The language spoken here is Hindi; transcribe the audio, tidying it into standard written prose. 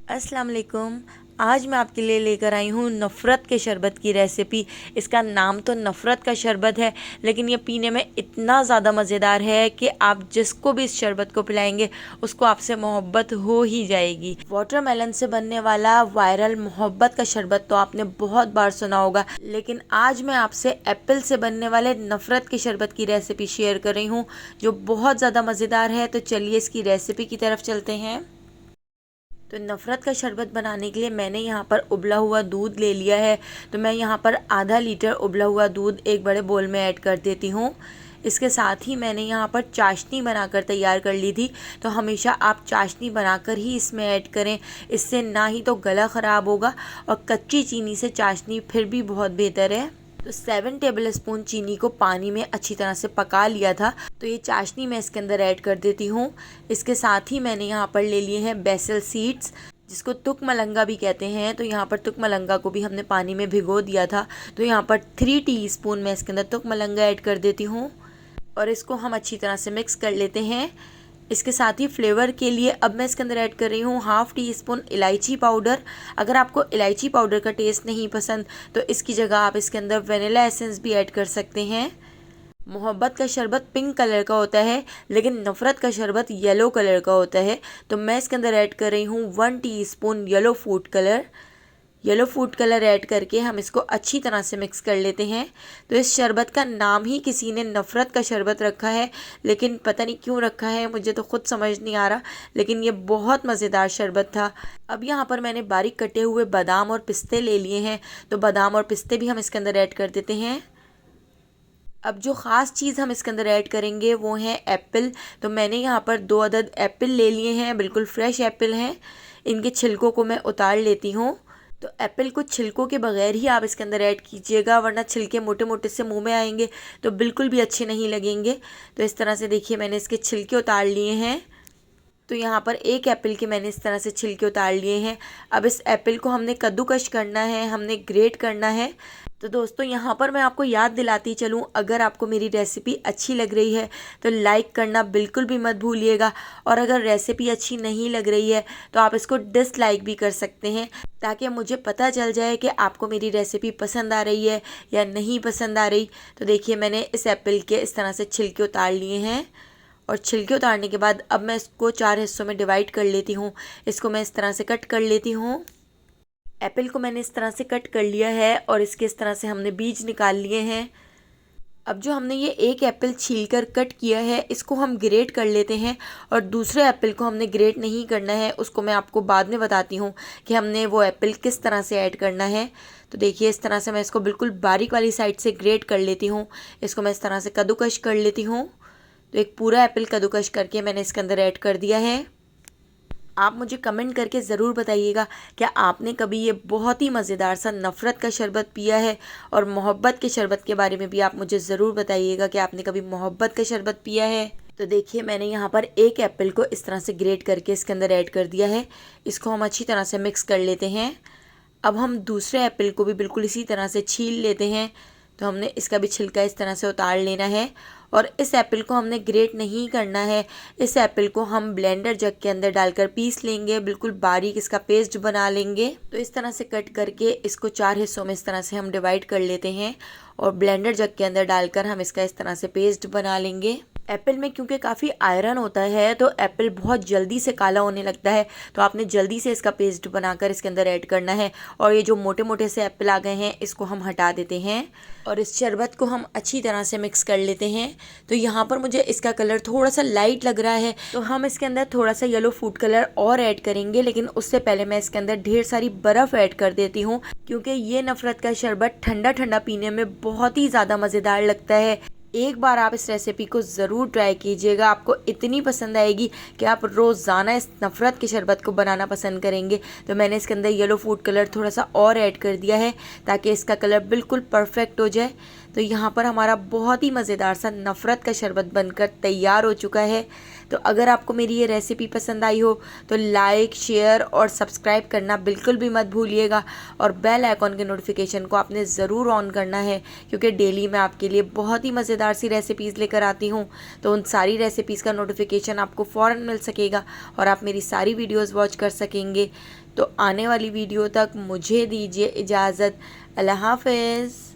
अस्सलाम वालेकुम। आज मैं आपके लिए लेकर आई हूँ नफ़रत के शरबत की रेसिपी। इसका नाम तो नफ़रत का शरबत है, लेकिन ये पीने में इतना ज़्यादा मज़ेदार है कि आप जिसको भी इस शरबत को पिलाएंगे उसको आपसे मोहब्बत हो ही जाएगी। वाटरमेलन से बनने वाला वायरल मोहब्बत का शरबत तो आपने बहुत बार सुना होगा, लेकिन आज मैं आपसे एप्पल से बनने वाले नफ़रत के शरबत की रेसिपी शेयर कर रही हूँ, जो बहुत ज़्यादा मज़ेदार है। तो चलिए इसकी रेसिपी की तरफ चलते हैं। तो नफ़रत का शरबत बनाने के लिए मैंने यहाँ पर उबला हुआ दूध ले लिया है। तो मैं यहाँ पर आधा लीटर उबला हुआ दूध एक बड़े बोल में ऐड कर देती हूँ। इसके साथ ही मैंने यहाँ पर चाशनी बनाकर तैयार कर ली थी। तो हमेशा आप चाशनी बनाकर ही इसमें ऐड करें, इससे ना ही तो गला ख़राब होगा और कच्ची चीनी से चाशनी फिर भी बहुत बेहतर है। तो 7 टेबल स्पून चीनी को पानी में अच्छी तरह से पका लिया था। तो ये चाशनी मैं इसके अंदर ऐड कर देती हूँ। इसके साथ ही मैंने यहाँ पर ले लिए हैं बेसल सीड्स, जिसको तुक मलंगा भी कहते हैं। तो यहाँ पर तुक मलंगा को भी हमने पानी में भिगो दिया था। तो यहाँ पर 3 टीस्पून मैं इसके अंदर तुक मलंगा ऐड कर देती हूँ और इसको हम अच्छी तरह से मिक्स कर लेते हैं। इसके साथ ही फ्लेवर के लिए अब मैं इसके अंदर ऐड कर रही हूँ हाफ़ टी स्पून इलायची पाउडर। अगर आपको इलायची पाउडर का टेस्ट नहीं पसंद तो इसकी जगह आप इसके अंदर वनीला एसेंस भी ऐड कर सकते हैं। मोहब्बत का शरबत पिंक कलर का होता है, लेकिन नफ़रत का शरबत येलो कलर का होता है। तो मैं इसके अंदर ऐड कर रही हूँ 1 teaspoon yellow food colour. Yellow food colour add करके हम इसको अच्छी तरह से मिक्स कर लेते हैं। तो इस शरबत का नाम ही किसी ने नफ़रत का शरबत रखा है, लेकिन पता नहीं क्यों रखा है, मुझे तो खुद समझ नहीं आ रहा। लेकिन ये बहुत मज़ेदार शरबत था। अब यहाँ पर मैंने बारीक कटे हुए बादाम और पिस्ते ले लिए हैं। तो बादाम और पिस्ते भी हम इसके अंदर ऐड कर देते हैं। अब जो ख़ास चीज़ हम इसके अंदर ऐड करेंगे वो है एप्पल। तो मैंने यहाँ पर 2 अदद एप्पल ले लिए हैं, बिल्कुल फ्रेश एप्पल हैं। इनके छिलकों को मैं उतार लेती हूँ। तो एप्पल को छिलकों के बगैर ही आप इसके अंदर ऐड कीजिएगा, वरना छिलके मोटे मोटे से मुंह में आएंगे तो बिल्कुल भी अच्छे नहीं लगेंगे। तो इस तरह से देखिए मैंने इसके छिलके उतार लिए हैं। तो यहाँ पर एक एप्पल के मैंने इस तरह से छिलके उतार लिए हैं। अब इस एप्पल को हमने कद्दूकश करना है, हमने ग्रेट करना है। तो दोस्तों यहाँ पर मैं आपको याद दिलाती चलूँ, अगर आपको मेरी रेसिपी अच्छी लग रही है तो लाइक करना बिल्कुल भी मत भूलिएगा। और अगर रेसिपी अच्छी नहीं लग रही है तो आप इसको डिसलाइक भी कर सकते हैं, ताकि मुझे पता चल जाए कि आपको मेरी रेसिपी पसंद आ रही है या नहीं पसंद आ रही। तो देखिए मैंने इस एप्पल के इस तरह से छिलके उतार लिए हैं। और छिलके उतारने के बाद अब मैं इसको 4 हिस्सों में डिवाइड कर लेती हूँ। इसको मैं इस तरह से कट कर लेती हूँ। एप्पल को मैंने इस तरह से कट कर लिया है और इसके इस तरह से हमने बीज निकाल लिए हैं। अब जो हमने ये एक एप्पल छीलकर कट किया है इसको हम ग्रेट कर लेते हैं। और दूसरे एप्पल को हमने ग्रेट नहीं करना है, उसको मैं आपको बाद में बताती हूँ कि हमने वो एप्पल किस तरह से ऐड करना है। तो देखिए इस तरह से मैं इसको बिल्कुल बारीक वाली साइड से ग्रेट कर लेती हूँ। इसको मैं इस तरह से कद्दूकश कर लेती हूँ। तो एक पूरा एप्पल कद्दूकश करके मैंने इसके अंदर ऐड कर दिया है। आप मुझे कमेंट करके ज़रूर बताइएगा क्या आपने कभी ये बहुत ही मज़ेदार सा नफ़रत का शरबत पिया है। और मोहब्बत के शरबत के बारे में भी आप मुझे ज़रूर बताइएगा कि आपने कभी मोहब्बत का शरबत पिया है। तो देखिए मैंने यहाँ पर एक एप्पल को इस तरह से ग्रेट करके इसके अंदर ऐड कर दिया है। इसको हम अच्छी तरह से मिक्स कर लेते हैं। अब हम दूसरे एप्पल को भी बिल्कुल इसी तरह से छील लेते हैं। तो हमने इसका भी छिलका इस तरह से उतार लेना है। और इस एप्पल को हमने ग्रेट नहीं करना है, इस एप्पल को हम ब्लेंडर जग के अंदर डालकर पीस लेंगे, बिल्कुल बारीक इसका पेस्ट बना लेंगे। तो इस तरह से कट करके इसको 4 हिस्सों में इस तरह से हम डिवाइड कर लेते हैं और ब्लेंडर जग के अंदर डालकर हम इसका इस तरह से पेस्ट बना लेंगे। एप्पल में क्योंकि काफ़ी आयरन होता है तो एप्पल बहुत जल्दी से काला होने लगता है। तो आपने जल्दी से इसका पेस्ट बनाकर इसके अंदर ऐड करना है। और ये जो मोटे मोटे से एप्पल आ गए हैं इसको हम हटा देते हैं और इस शरबत को हम अच्छी तरह से मिक्स कर लेते हैं। तो यहाँ पर मुझे इसका कलर थोड़ा सा लाइट लग रहा है, तो हम इसके अंदर थोड़ा सा येलो फूड कलर और ऐड करेंगे। लेकिन उससे पहले मैं इसके अंदर ढेर सारी बर्फ़ ऐड कर देती हूँ, क्योंकि ये नफ़रत का शरबत ठंडा ठंडा पीने में बहुत ही ज़्यादा मज़ेदार लगता है। एक बार आप इस रेसिपी को ज़रूर ट्राई कीजिएगा, आपको इतनी पसंद आएगी कि आप रोज़ाना इस नफ़रत के शरबत को बनाना पसंद करेंगे। तो मैंने इसके अंदर येलो फूड कलर थोड़ा सा और ऐड कर दिया है ताकि इसका कलर बिल्कुल परफेक्ट हो जाए। तो यहाँ पर हमारा बहुत ही मज़ेदार सा नफ़रत का शरबत बनकर तैयार हो चुका है। तो अगर आपको मेरी ये रेसिपी पसंद आई हो तो लाइक, शेयर और सब्सक्राइब करना बिल्कुल भी मत भूलिएगा। और बेल आइकॉन के नोटिफिकेशन को आपने ज़रूर ऑन करना है, क्योंकि डेली मैं आपके लिए बहुत ही मज़ेदार सी रेसिपीज़ लेकर आती हूँ। तो उन सारी रेसिपीज़ का नोटिफिकेशन आपको फ़ौरन मिल सकेगा और आप मेरी सारी वीडियोज़ वॉच कर सकेंगे। तो आने वाली वीडियो तक मुझे दीजिए इजाज़त। अल्लाह हाफ़िज़।